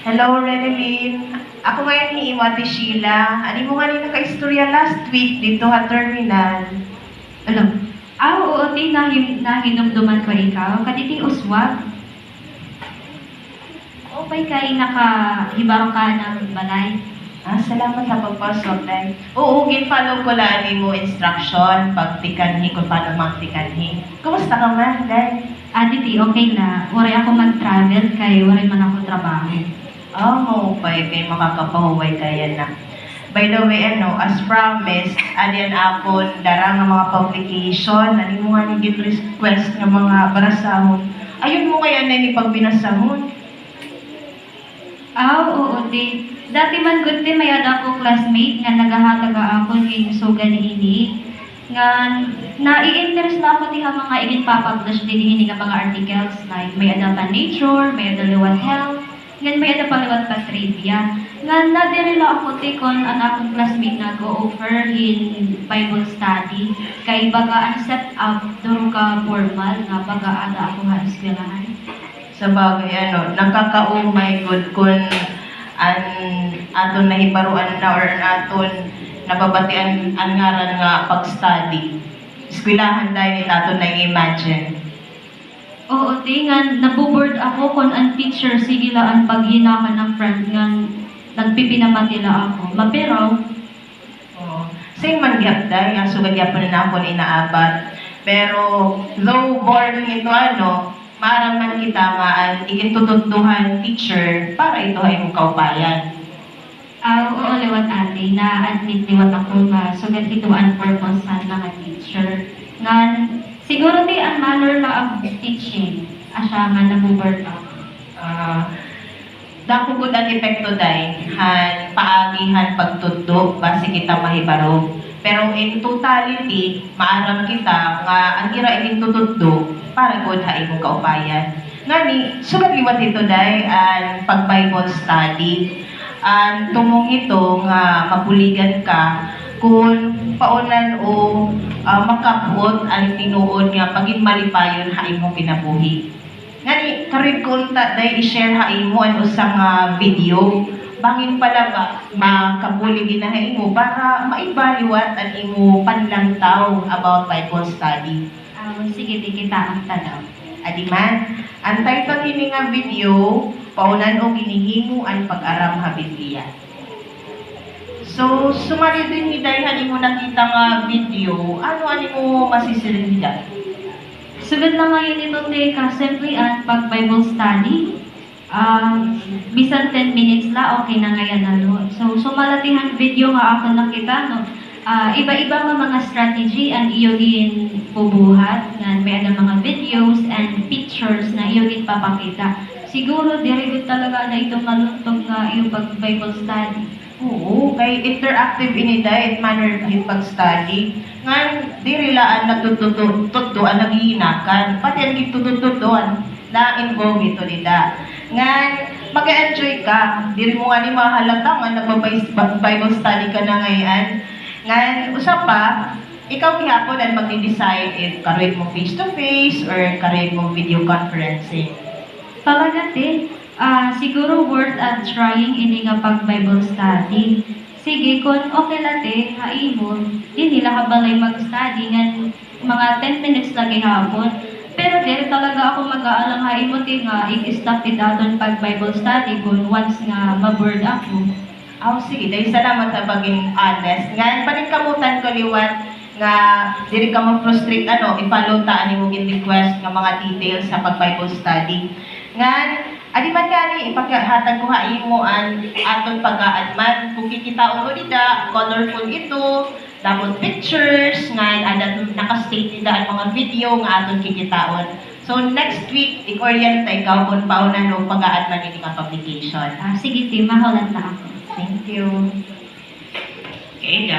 Hello, Renelyn. Ako ngayon ni Ate Sheila. Ani mo nga ni naka-istorya last week dito sa terminal. Alam, oo, ti, nahinumduman ko ikaw. Katiting uswag. O pa'y kay nakahibaro ka ng balay. Salamat sa pagpasok, Day. Oo, gin-follow ko lang mo instruction pag tikanhi kung paano mag-tikanhi. Kumusta ka man, Day? Titi, okay na. Wari ako mag-travel kay wari man ako trabaho. Okay, kay makakapahuway kaya na. By the way, as promised, adyan akon darang ng mga publication, ani mo nga ni request ng mga barasahon. Ayun mo kaya na ni pagbinasahon. Oo, ti. Dati man good ti may ada ko classmate nga nagahataga ako ng sugan ini. Nga nai-interest na ako ti ha mga igin-publish din hini nga mga articles like may ada pa nature, may ada liwat health, ngayon may ada pa liwat pa trivia. Nga nadirila ako ti kon ang akong classmate na go over in Bible study kay baga ang set up duro ka formal nga baga ada ako ha eskwelahan. Sa bagay, nakaka-umay good kung an aton nahibaruan na or aton nababatian ang ngaran nga pag-study. Eskwelahan dahil aton na-imagine. Oo, tingan, nabuboard ako kung ang teacher sige lang ang paghinakan ng friend nga nagpipinamatila ako. Mapero, Same man gyap dahil, sugad gyapon na ako inaabat. Pero, though boring ito maaraman kita nga ang ikintutunduhan teacher para ito ay mong kaupayan. oo, liwat ate, na-admit liwat ako nga sugat ito ang purpose sa nga teacher. Nga, siguro di ang manner na ang teaching, asya nga nabuboard ako. Dako gud ang epekto dahil paagihan pagtundo base kita mahibaro. Pero in totality, maaram kita nga ang ira ining tutundo para gud ha imong kaupayan. Ngani, sugat liwat ito dahil ang pag-Bible study. Ang tumong ito nga mabuligan ka kung paunan o makabot ang tinuod nga pagin malipayon ha imong kinabuhi. Ngani, karon kung dahil i-share ha imo ang usang video, bangin pala ba makabuli ginahay mo para maibaliwat ang imo panlantaw about Bible study. Sige, di kita ang tanaw. Adiman, ang title ini nga video, paunan o ginihimo ang pag-aram ha Biblia. So, sumali din ni dahil mo nakita nga video, ano mo masisirin nila? Sugad lang ngayon ito, Teka, simply ang pag-Bible study. Bisan 10 minutes la, okay na ngayon na doon. So, sumalatihan video nga ako nakita, no? Iba-iba nga mga strategy ang iyogin pubuhat, nga may ada mga videos and pictures na iyogin papakita. Siguro, dirigod talaga na ito maluntog nga yung pag-Bible study. Oo, kay interactive ini dahil manner yung pag-study. Nga, di rilaan nagtututuan, naghihinakan. Pati ang gitututuan, na-involve ito nila. Nga, mag-enjoy ka. Di rin mo nga ni mahalata nga nag-Bible study ka na ngayon. Nga, usap pa, ikaw gihapon ang magdi-decide if karoin mo face-to-face or karoin mo video conferencing. Talaga, siguro worth at trying ini nga pag-Bible study. Sige, kung okay lang haimon, di nila habalay mag-study nga mga 10 minutes lagi hapon. Pero talaga ako mag-aalang haimon nga i-stop it aton pag-Bible study kung once nga ma-board ako. Sige, dahil salamat sa paging honest. Nga, paningkamutan ko liwat nga diri ka ma-frustrate i-follow ta ani mo request nga mga details sa pag-Bible study. Nga, adi man gani ipaghatag ko ha imo ang aton pag-aadman kung kikitaon mo nida colorful ito damot pictures nga ada naka-state nida ang mga video nga aton kikitaon. So next week i-orient ta ikaw kung paunan og pag-aadman ini nga publication. Sige, mahulat na ako. Thank you. Okay,